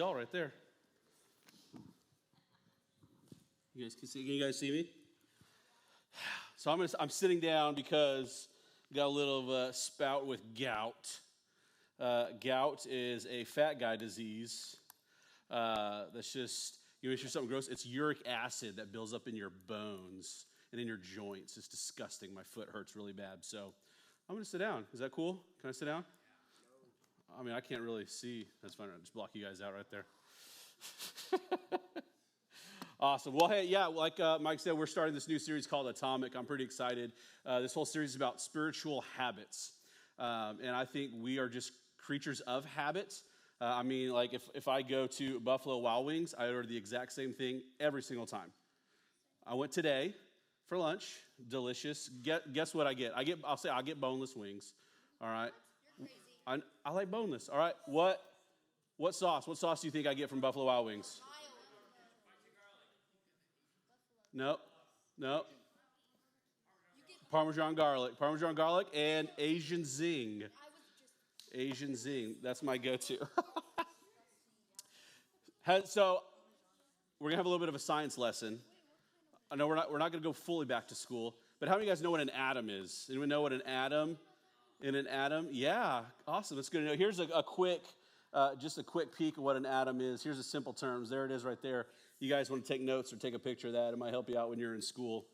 y'all right there. You guys can see me? So I'm sitting down because I got a little of a spout with gout. Gout is a fat guy disease. That's just, you know, it's just something gross. It's uric acid that builds up in your bones and in your joints. It's disgusting. My foot hurts really bad. So I'm going to sit down. Is that cool? Can I sit down? I mean, I can't really see. That's fine. I'll just block you guys out right there. Awesome. Well, hey, yeah, like Mike said, we're starting this new series called Atomic. I'm pretty excited. This whole series is about spiritual habits. And I think we are just creatures of habits. I mean, like if I go to Buffalo Wild Wings, I order the exact same thing every single time. I went today for lunch. Delicious. Guess what I get? I get boneless wings. All right. You're crazy. I like boneless. All right. What sauce? What sauce do you think I get from Buffalo Wild Wings? Nope. Parmesan garlic, and Asian zing. Asian zing. That's my go-to. So we're gonna have a little bit of a science lesson. I know we're not gonna go fully back to school, but how many of you guys know what an atom is? Anyone know what an atom? In an atom? Yeah, awesome. That's good to know. Here's a quick peek of what an atom is. Here's the simple terms. There it is right there. You guys want to take notes or take a picture of that? It might help you out when you're in school,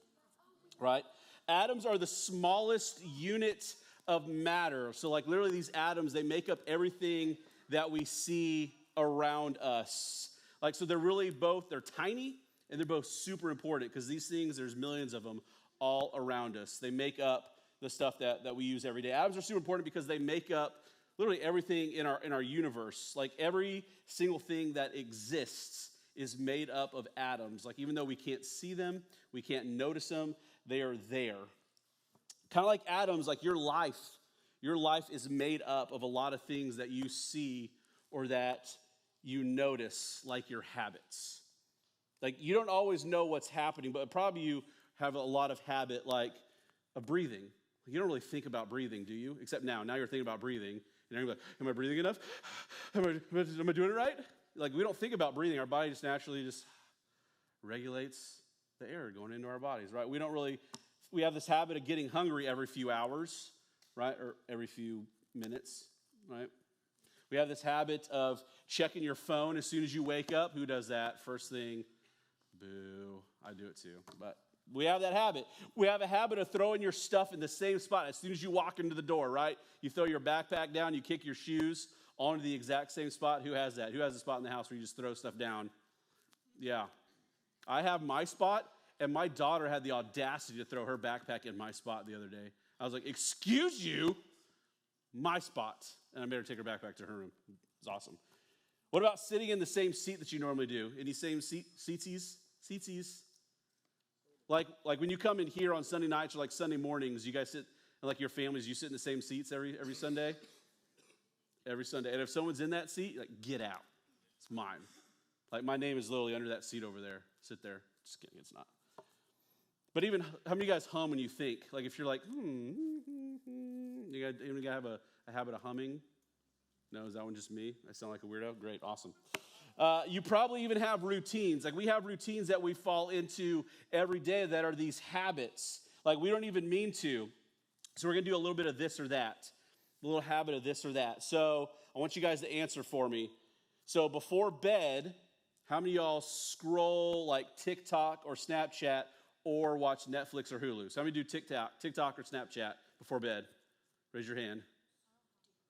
right? Atoms are the smallest unit of matter. So like literally these atoms, they make up everything that we see around us. Like, so they're tiny and they're both super important because these things, there's millions of them all around us. They make up the stuff that we use every day. Atoms are super important because they make up literally everything in our universe. Like every single thing that exists is made up of atoms. Like even though we can't see them, we can't notice them, they are there. Kind of like atoms, like your life is made up of a lot of things that you see or that you notice, like your habits. Like you don't always know what's happening, but probably you have a lot of habit like of breathing. You don't really think about breathing, do you? Except now you're thinking about breathing. And you're like, am I breathing enough? Am I doing it right? Like we don't think about breathing. Our body just naturally just regulates the air going into our bodies, right? We have this habit of getting hungry every few hours, right? Or every few minutes, right? We have this habit of checking your phone as soon as you wake up. Who does that? First thing, boo. I do it too, but we have that habit. We have a habit of throwing your stuff in the same spot as soon as you walk into the door, right? You throw your backpack down, you kick your shoes onto the exact same spot. Who has that? Who has a spot in the house where you just throw stuff down? Yeah. I have my spot, and my daughter had the audacity to throw her backpack in my spot the other day. I was like, excuse you? My spot. And I made her take her backpack to her room. It was awesome. What about sitting in the same seat that you normally do? Any same seatsies? Like when you come in here on Sunday nights or like Sunday mornings, you guys sit, like your families, you sit in the same seats every Sunday? Every Sunday. And if someone's in that seat, like, get out. It's mine. Like, my name is literally under that seat over there. Sit there. Just kidding, it's not. But even, how many of you guys hum when you think? Like, if you're like, you guys have a habit of humming? No, is that one just me? I sound like a weirdo? Great, awesome. You probably even have routines. Like, we have routines that we fall into every day that are these habits. Like, we don't even mean to. So we're going to do a little bit of this or that. A little habit of this or that. So I want you guys to answer for me. So before bed, how many of y'all scroll like TikTok or Snapchat or watch Netflix or Hulu? So how many do TikTok or Snapchat before bed? Raise your hand.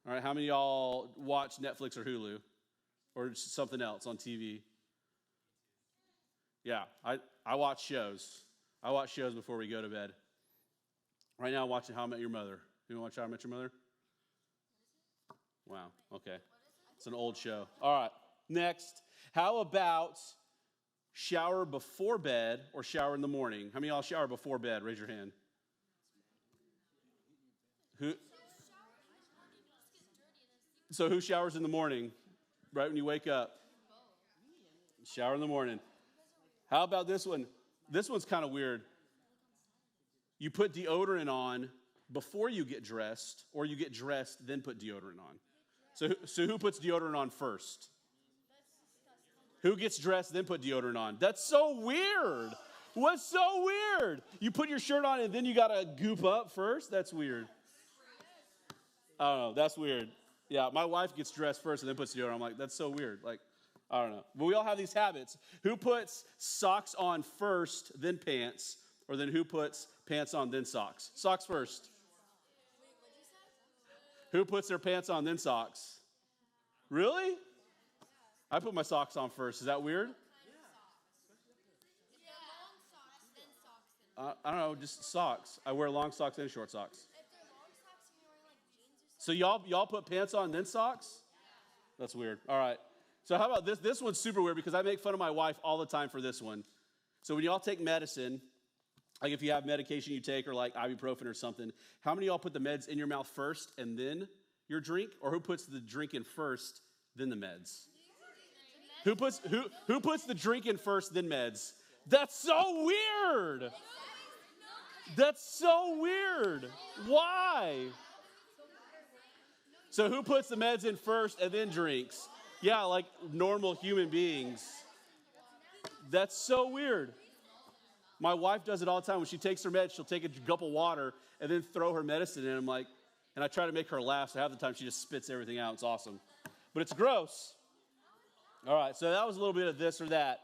All right, how many of y'all watch Netflix or Hulu or something else on TV? Yeah, I watch shows. I watch shows before we go to bed. Right now I'm watching How I Met Your Mother. You want to watch How I Met Your Mother? Wow, okay. It's an old show. All right, next. How about shower before bed or shower in the morning? How many of y'all shower before bed? Raise your hand. So who showers in the morning? Right when you wake up? Shower in the morning. How about this one? This one's kind of weird. You put deodorant on before you get dressed, or you get dressed, then put deodorant on. So who puts deodorant on first? Who gets dressed, then put deodorant on? That's so weird. What's so weird? You put your shirt on and then you got to goop up first? That's weird. I don't know. That's weird. Yeah, my wife gets dressed first and then puts deodorant. I'm like, that's so weird. Like, I don't know. But we all have these habits. Who puts socks on first, then pants? Or then who puts pants on, then socks? Socks first. Who puts their pants on, then socks? Really? I put my socks on first. Is that weird? I don't know, just socks. I wear long socks and short socks. So y'all put pants on, then socks? That's weird. All right. So how about this? This one's super weird because I make fun of my wife all the time for this one. So when y'all take medicine, like if you have medication you take or like ibuprofen or something, how many of y'all put the meds in your mouth first and then your drink? Or who puts the drink in first, then the meds? Who puts the drink in first, then meds? That's so weird. That's so weird. Why? So who puts the meds in first and then drinks? Yeah, like normal human beings. That's so weird. My wife does it all the time. When she takes her meds, she'll take a gulp of water and then throw her medicine in. I'm like, and I try to make her laugh, so half the time she just spits everything out. It's awesome. But it's gross. All right, so that was a little bit of this or that.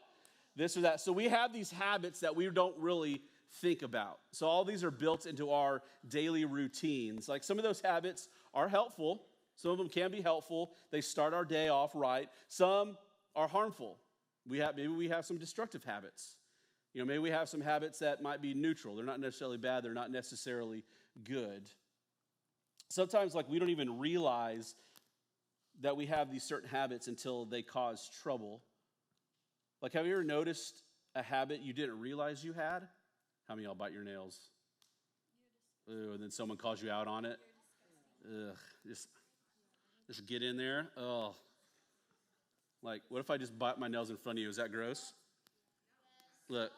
This or that. So we have these habits that we don't really think about. So all these are built into our daily routines. Like some of those habits are helpful. Some of them can be helpful. They start our day off right. Some are harmful. Maybe we have some destructive habits. Maybe we have some habits that might be neutral. They're not necessarily bad. They're not necessarily good. Sometimes we don't even realize that we have these certain habits until they cause trouble. Like, have you ever noticed a habit you didn't realize you had? How many of y'all bite your nails? Ooh, and then someone calls you out on it? Ugh, just get in there. Oh. Like, what if I just bite my nails in front of you? Is that gross? Look.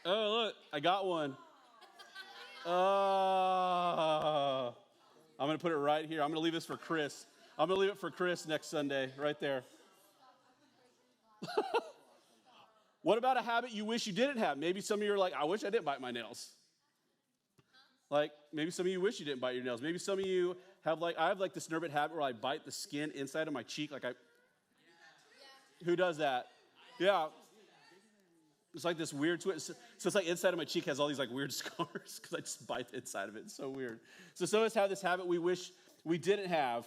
Oh, look, I got one. I'm going to put it right here. I'm going to leave this for Chris. I'm going to leave it for Chris next Sunday, right there. What about a habit you wish you didn't have? Maybe some of you are like, I wish I didn't bite my nails. Like, maybe some of you wish you didn't bite your nails. Maybe some of you have I have this nervous habit where I bite the skin inside of my cheek. Who does that? Yeah. It's like this weird twist. So it's like inside of my cheek has all these weird scars because I just bite the inside of it. It's so weird. So some of us have this habit we wish we didn't have.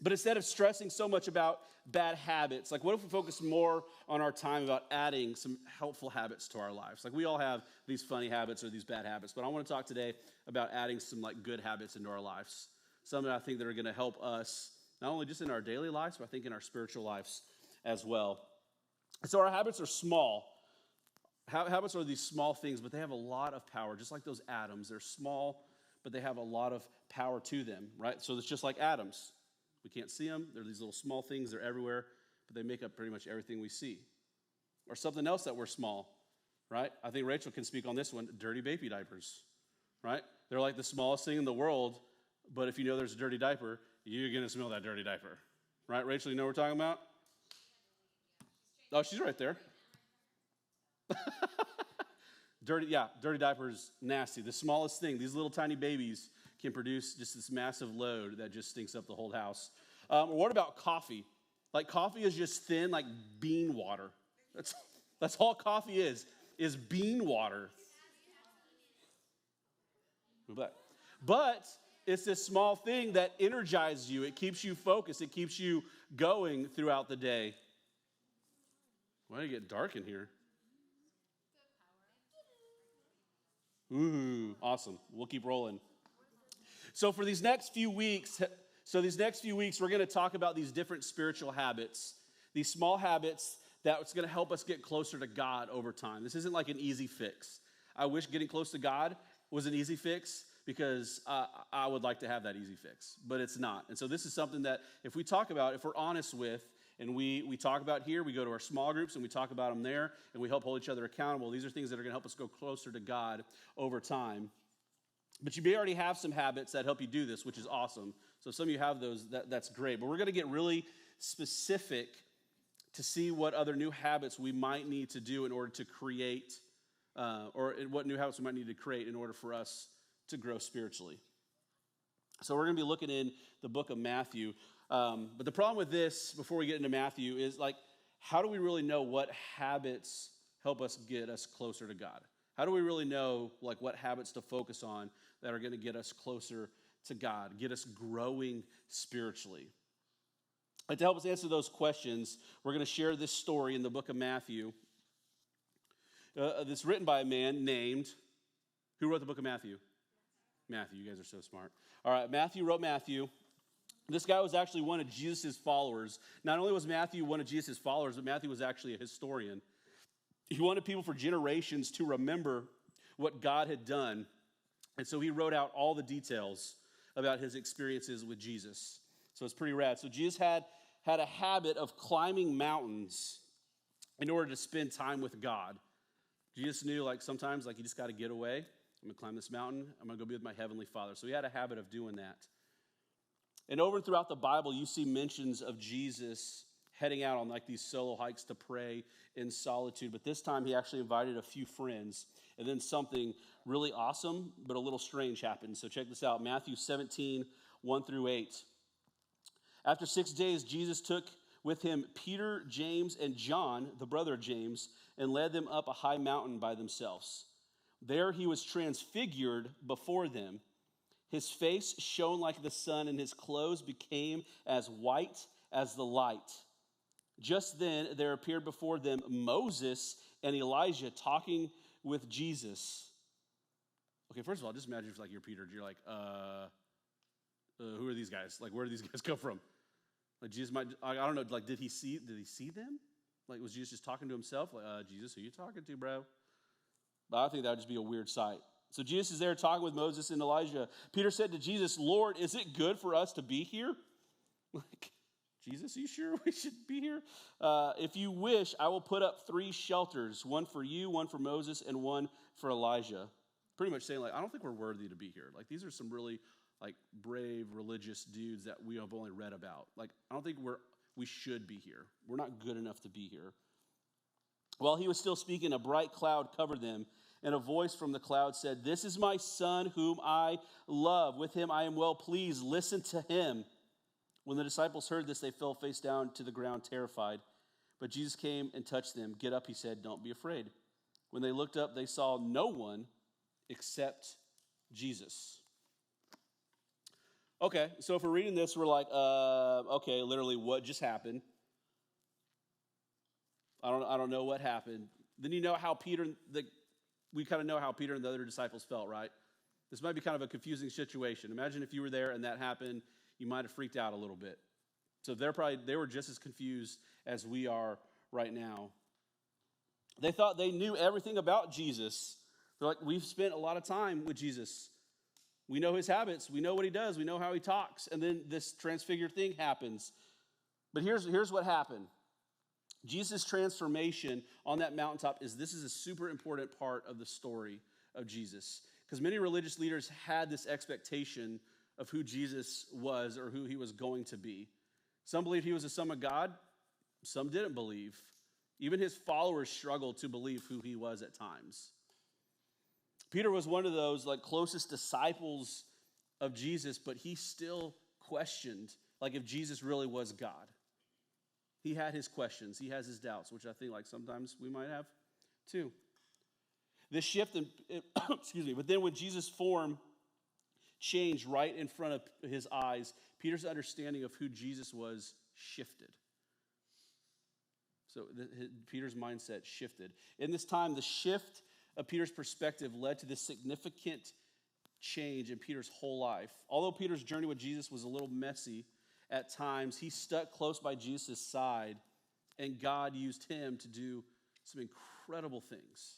But instead of stressing so much about bad habits, what if we focus more on our time about adding some helpful habits to our lives? We all have these funny habits or these bad habits, but I want to talk today about adding some good habits into our lives. Some that I think that are going to help us, not only just in our daily lives, but I think in our spiritual lives as well. So our habits are small. Habits are these small things, but they have a lot of power, just like those atoms. They're small, but they have a lot of power to them, right? So it's just like atoms. We can't see them. They're these little small things. They're everywhere, but they make up pretty much everything we see. Or something else that we're small, right? I think Rachel can speak on this one, dirty baby diapers, right? They're like the smallest thing in the world, but if you know there's a dirty diaper, you're going to smell that dirty diaper, right? Rachel, you know what we're talking about? Oh, she's right there. Dirty diapers, nasty. The smallest thing, these little tiny babies can produce just this massive load that just stinks up the whole house. What about coffee? Coffee is just thin, like bean water. That's all coffee is bean water. But it's this small thing that energizes you. It keeps you focused. It keeps you going throughout the day. Why did it get dark in here? Ooh, awesome. We'll keep rolling. So for these next few weeks, we're going to talk about these different spiritual habits, these small habits that's going to help us get closer to God over time. This isn't like an easy fix. I wish getting close to God was an easy fix because I would like to have that easy fix, but it's not. And so this is something that if we talk about, if we're honest with, and we talk about here, we go to our small groups and we talk about them there, and we help hold each other accountable. These are things that are going to help us go closer to God over time. But you may already have some habits that help you do this, which is awesome. So if some of you have those, that's great. But we're going to get really specific to see what other new habits we might need to do in order to create, or what new habits we might need to create in order for us to grow spiritually. So we're going to be looking in the book of Matthew. But the problem with this, before we get into Matthew, is like, how do we really know what habits help us get us closer to God? How do we really know like what habits to focus on that are going to get us closer to God, get us growing spiritually? And to help us answer those questions, we're going to share this story in the book of Matthew. That's written by a man named, who wrote the book of Matthew? Matthew, you guys are so smart. All right, Matthew wrote Matthew. This guy was actually one of Jesus' followers. Not only was Matthew one of Jesus' followers, but Matthew was actually a historian. He wanted people for generations to remember what God had done. And so he wrote out all the details about his experiences with Jesus. So it's pretty rad. So Jesus had a habit of climbing mountains in order to spend time with God. Jesus knew like sometimes like you just got to get away. I'm going to climb this mountain. I'm going to go be with my heavenly Father. So he had a habit of doing that. And over and throughout the Bible, you see mentions of Jesus heading out on like these solo hikes to pray in solitude. But this time he actually invited a few friends. And then something really awesome, but a little strange happened. So check this out. Matthew 17, 1 through 8. After 6 days, Jesus took with him Peter, James, and John, the brother of James, and led them up a high mountain by themselves. There he was transfigured before them. His face shone like the sun, and his clothes became as white as the light. Just then there appeared before them Moses and Elijah talking with Jesus. Okay, first of all, just imagine if like you're Peter, you're like, who are these guys? Like, where do these guys come from? Like Jesus might, I don't know, like did he see them? Like was Jesus just talking to himself? Like, Jesus, who you talking to, bro? But I think that would just be a weird sight. So Jesus is there talking with Moses and Elijah. Peter said to Jesus, Lord, is it good for us to be here? Like, Jesus, are you sure we should be here? If you wish, I will put up 3 shelters, one for you, one for Moses, and one for Elijah. Pretty much saying, like, I don't think we're worthy to be here. Like, these are some really, like, brave religious dudes that we have only read about. Like, I don't think we should be here. We're not good enough to be here. While he was still speaking, a bright cloud covered them, and a voice from the cloud said, This is my son whom I love. With him I am well pleased. Listen to him. When the disciples heard this, they fell face down to the ground, terrified. But Jesus came and touched them. Get up, he said, don't be afraid. When they looked up, they saw no one except Jesus. Okay, so if we're reading this, we're like, okay, literally what just happened? I don't know what happened. Then you know how we kind of know how Peter and the other disciples felt, right? This might be kind of a confusing situation. Imagine if you were there and that happened, you might have freaked out a little bit. So they were just as confused as we are right now. They thought they knew everything about Jesus. They're like, we've spent a lot of time with Jesus. We know his habits. We know what he does. We know how he talks. And then this transfigured thing happens. But here's what happened. Jesus' transformation on that mountaintop is a super important part of the story of Jesus. Because many religious leaders had this expectation of who Jesus was or who he was going to be. Some believed he was the Son of God. Some didn't believe. Even his followers struggled to believe who he was at times. Peter was one of those like closest disciples of Jesus, but he still questioned like if Jesus really was God. He had his questions. He has his doubts, which I think like sometimes we might have too. This shift excuse me, but then when Jesus' form changed right in front of his eyes, Peter's understanding of who Jesus was shifted. So Peter's mindset shifted. In this time, the shift of Peter's perspective led to this significant change in Peter's whole life. Although Peter's journey with Jesus was a little messy at times, he stuck close by Jesus' side, and God used him to do some incredible things.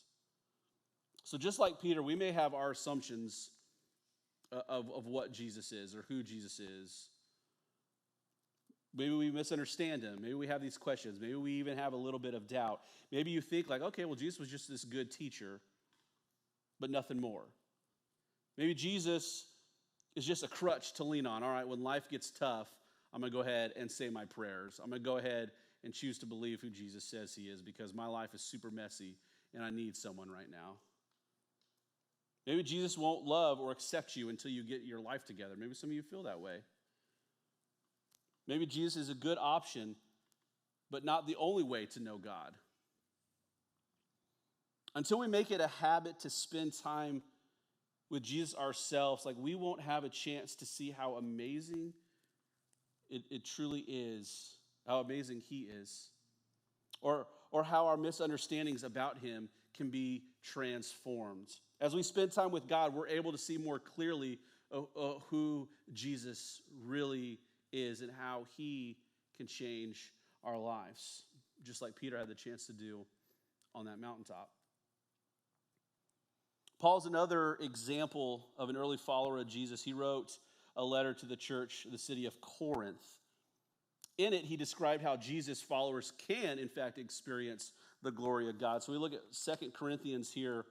So just like Peter, we may have our assumptions of what Jesus is or who Jesus is. Maybe we misunderstand him. Maybe we have these questions. Maybe we even have a little bit of doubt. Maybe you think like, okay, well, Jesus was just this good teacher, but nothing more. Maybe Jesus is just a crutch to lean on. All right, when life gets tough, I'm going to go ahead and say my prayers. I'm going to go ahead and choose to believe who Jesus says he is, because my life is super messy and I need someone right now. Maybe Jesus won't love or accept you until you get your life together. Maybe some of you feel that way. Maybe Jesus is a good option, but not the only way to know God. Until we make it a habit to spend time with Jesus ourselves, like, we won't have a chance to see how amazing it truly is, how amazing he is, or how our misunderstandings about him can be transformed. As we spend time with God, we're able to see more clearly who Jesus really is and how he can change our lives, just like Peter had the chance to do on that mountaintop. Paul's another example of an early follower of Jesus. He wrote a letter to the church, the city of Corinth. In it, he described how Jesus followers can, in fact, experience the glory of God. So we look at 2 Corinthians here,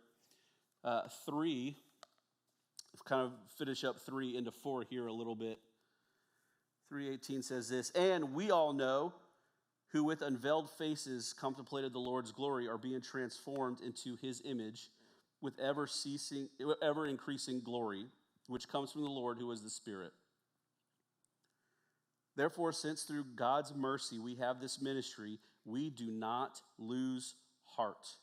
3. Kind of finish up 3 into 4 here a little bit. 3:18 says this, "And we all know who with unveiled faces contemplated the Lord's glory are being transformed into his image with ever increasing glory, which comes from the Lord who is the Spirit. Therefore, since through God's mercy we have this ministry, we do not lose heart.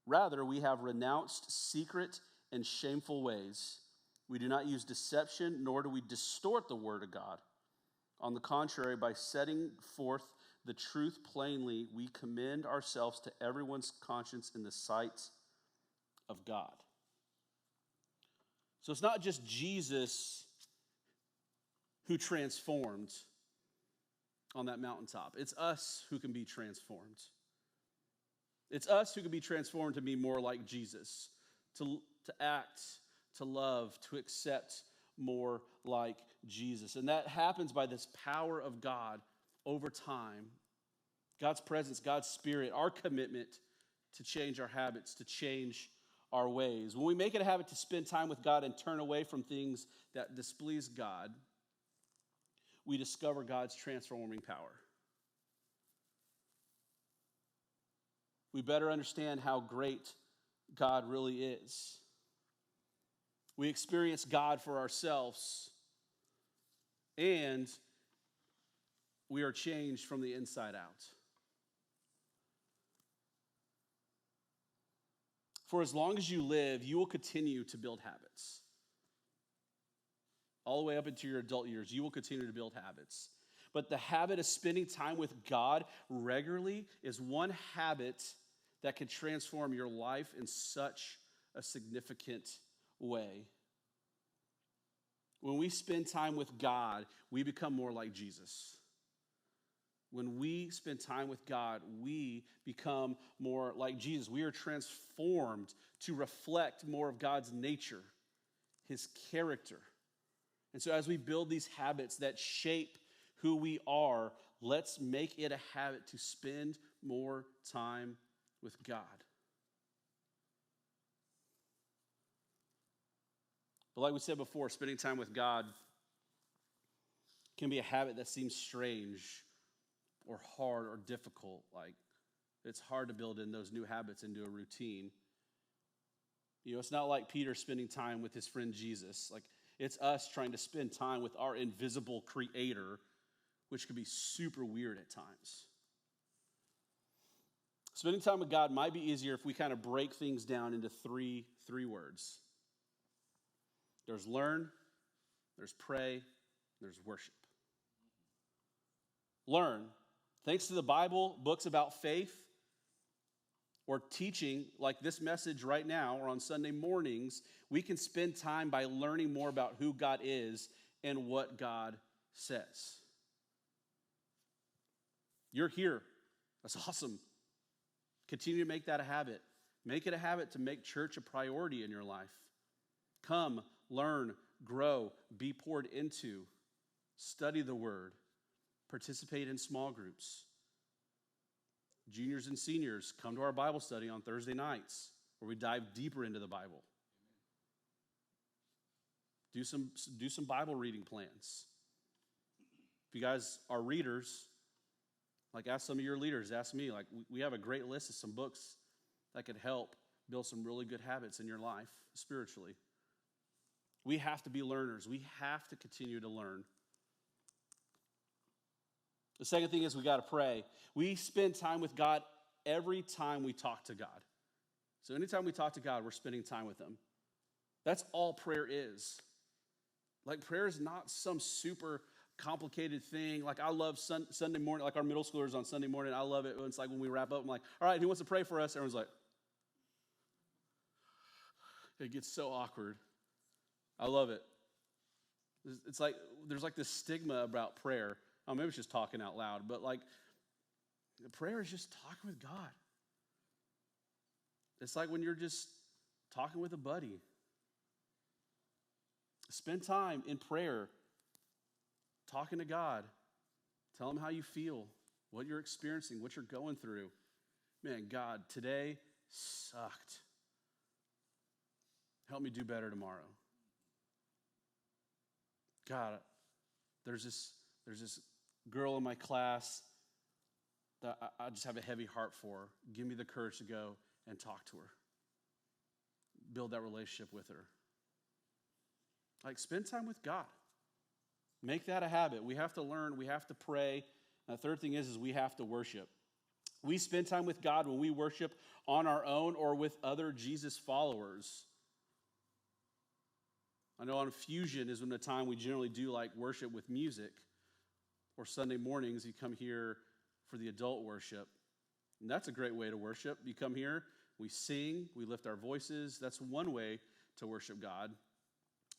Rather, we have renounced secret and shameful ways. We do not use deception, nor do we distort the word of God. On the contrary, by setting forth the truth plainly, we commend ourselves to everyone's conscience in the sight of God." So it's not just Jesus who transformed on that mountaintop. It's us who can be transformed. It's us who can be transformed to be more like Jesus, to act, to love, to accept more like Jesus. And that happens by this power of God over time. God's presence, God's Spirit, our commitment to change our habits, to change our ways. When we make it a habit to spend time with God and turn away from things that displease God, we discover God's transforming power. We better understand how great God really is. We experience God for ourselves, and we are changed from the inside out. For as long as you live, you will continue to build habits. All the way up into your adult years, you will continue to build habits. But the habit of spending time with God regularly is one habit that can transform your life in such a significant way. When we spend time with God, we become more like Jesus. When we spend time with God, we become more like Jesus. We are transformed to reflect more of God's nature, his character. And so as we build these habits that shape who we are, let's make it a habit to spend more time with God. But like we said before, spending time with God can be a habit that seems strange or hard or difficult. Like, it's hard to build in those new habits into a routine. You know, it's not like Peter spending time with his friend Jesus. Like, it's us trying to spend time with our invisible creator, which can be super weird at times. Spending time with God might be easier if we kind of break things down into three words. There's learn, there's pray, there's worship. Learn. Thanks to the Bible, books about faith, or teaching like this message right now or on Sunday mornings, we can spend time by learning more about who God is and what God says. You're here. That's awesome. Continue to make that a habit. Make it a habit to make church a priority in your life. Come, learn, grow, be poured into, study the word, participate in small groups. Juniors and seniors, come to our Bible study on Thursday nights where we dive deeper into the Bible. Do some Bible reading plans. If you guys are readers, Like ask some of your leaders, ask me. Like we have a great list of some books that could help build some really good habits in your life spiritually. We have to be learners. We have to continue to learn. The second thing is we got to pray. We spend time with God every time we talk to God. So anytime we talk to God, we're spending time with him. That's all prayer is. Like prayer is not some super complicated thing. Like I love Sunday morning, like our middle schoolers on Sunday morning. I love it. It's like when we wrap up, I'm like, all right, who wants to pray for us? Everyone's like, it gets so awkward. I love it. It's like, there's like this stigma about prayer. Oh, maybe it's just talking out loud, but like prayer is just talking with God. It's like when you're just talking with a buddy. Spend time in prayer, talking to God. Tell him how you feel, what you're experiencing, what you're going through. Man, God, today sucked. Help me do better tomorrow. God, there's this girl in my class that I just have a heavy heart for. Give me the courage to go and talk to her. Build that relationship with her. Like, spend time with God. Make that a habit. We have to learn. We have to pray. And the third thing is we have to worship. We spend time with God when we worship on our own or with other Jesus followers. I know on Fusion is when the time we generally do like worship with music. Or Sunday mornings, you come here for the adult worship. And that's a great way to worship. You come here, we sing, we lift our voices. That's one way to worship God.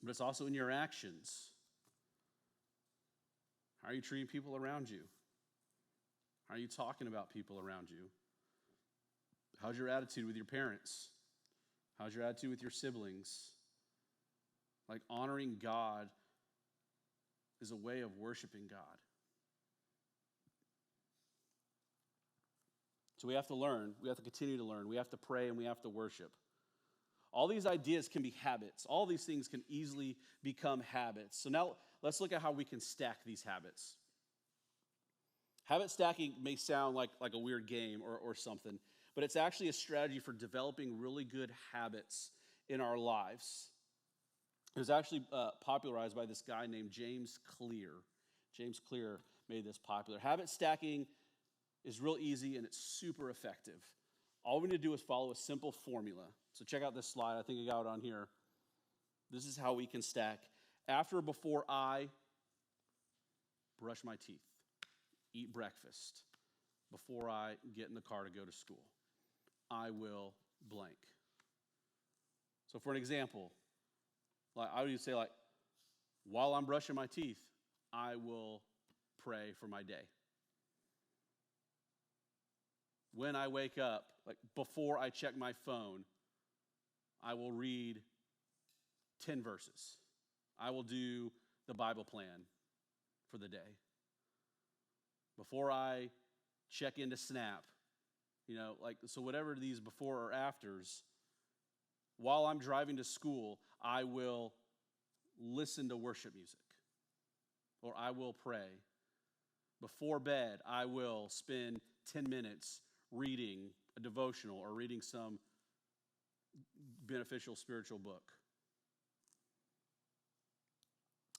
But it's also in your actions. How are you treating people around you? How are you talking about people around you? How's your attitude with your parents? How's your attitude with your siblings? Like honoring God is a way of worshiping God. So we have to learn. We have to continue to learn. We have to pray and we have to worship. All these ideas can be habits. All these things can easily become habits. So now let's look at how we can stack these habits. Habit stacking may sound like a weird game or something, but it's actually a strategy for developing really good habits in our lives. It was actually popularized by this guy named James Clear. James Clear made this popular. Habit stacking is real easy and it's super effective. All we need to do is follow a simple formula. So check out this slide. I think I got it on here. This is how we can stack. After or before I brush my teeth, eat breakfast, before I get in the car to go to school, I will blank. So for an example, like I would say like, while I'm brushing my teeth, I will pray for my day. When I wake up, like before I check my phone, I will read 10 verses. I will do the Bible plan for the day. Before I check into Snap, so whatever these before or afters, while I'm driving to school, I will listen to worship music or I will pray. Before bed, I will spend 10 minutes reading a devotional or reading some beneficial spiritual book.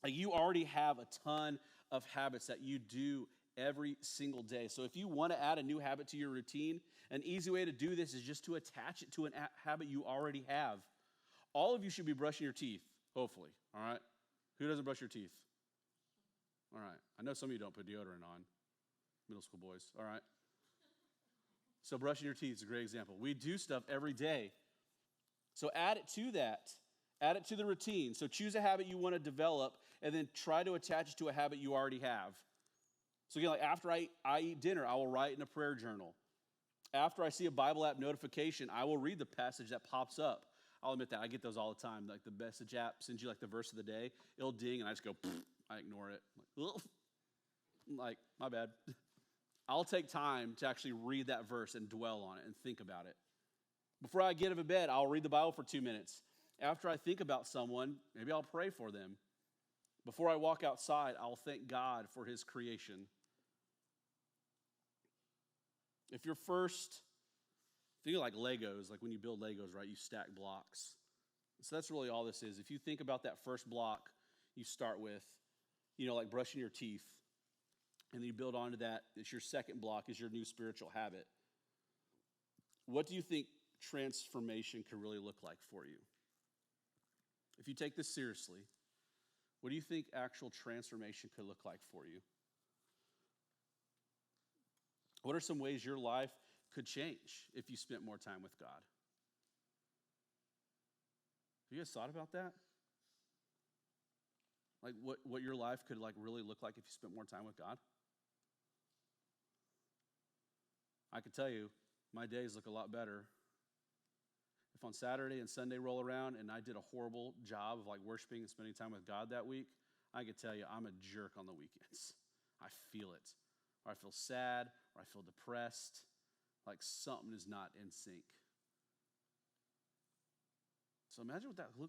Like you already have a ton of habits that you do every single day. So if you want to add a new habit to your routine, an easy way to do this is just to attach it to a habit you already have. All of you should be brushing your teeth, hopefully, all right? Who doesn't brush your teeth? All right. I know some of you don't put deodorant on, middle school boys, all right? So brushing your teeth is a great example. We do stuff every day. So add it to that. Add it to the routine. So choose a habit you want to develop and then try to attach it to a habit you already have. So again, like after I eat dinner, I will write in a prayer journal. After I see a Bible app notification, I will read the passage that pops up. I'll admit that. I get those all the time. Like the message app sends you like the verse of the day. It'll ding and I just go, I ignore it. Like, my bad. I'll take time to actually read that verse and dwell on it and think about it. Before I get out of bed, I'll read the Bible for 2 minutes. After I think about someone, maybe I'll pray for them. Before I walk outside, I'll thank God for his creation. If you're first, think of like Legos, like when you build Legos, right? You stack blocks. So that's really all this is. If you think about that first block you start with, like brushing your teeth, and then you build onto that, it's your second block, is your new spiritual habit. What do you think transformation could really look like for you? If you take this seriously, what do you think actual transformation could look like for you? What are some ways your life could change if you spent more time with God? Have you guys thought about that? Like what your life could like really look like if you spent more time with God? I can tell you, my days look a lot better. If on Saturday and Sunday roll around and I did a horrible job of like worshiping and spending time with God that week, I could tell you I'm a jerk on the weekends. I feel it. Or I feel sad, or I feel depressed, like something is not in sync. So imagine what that looks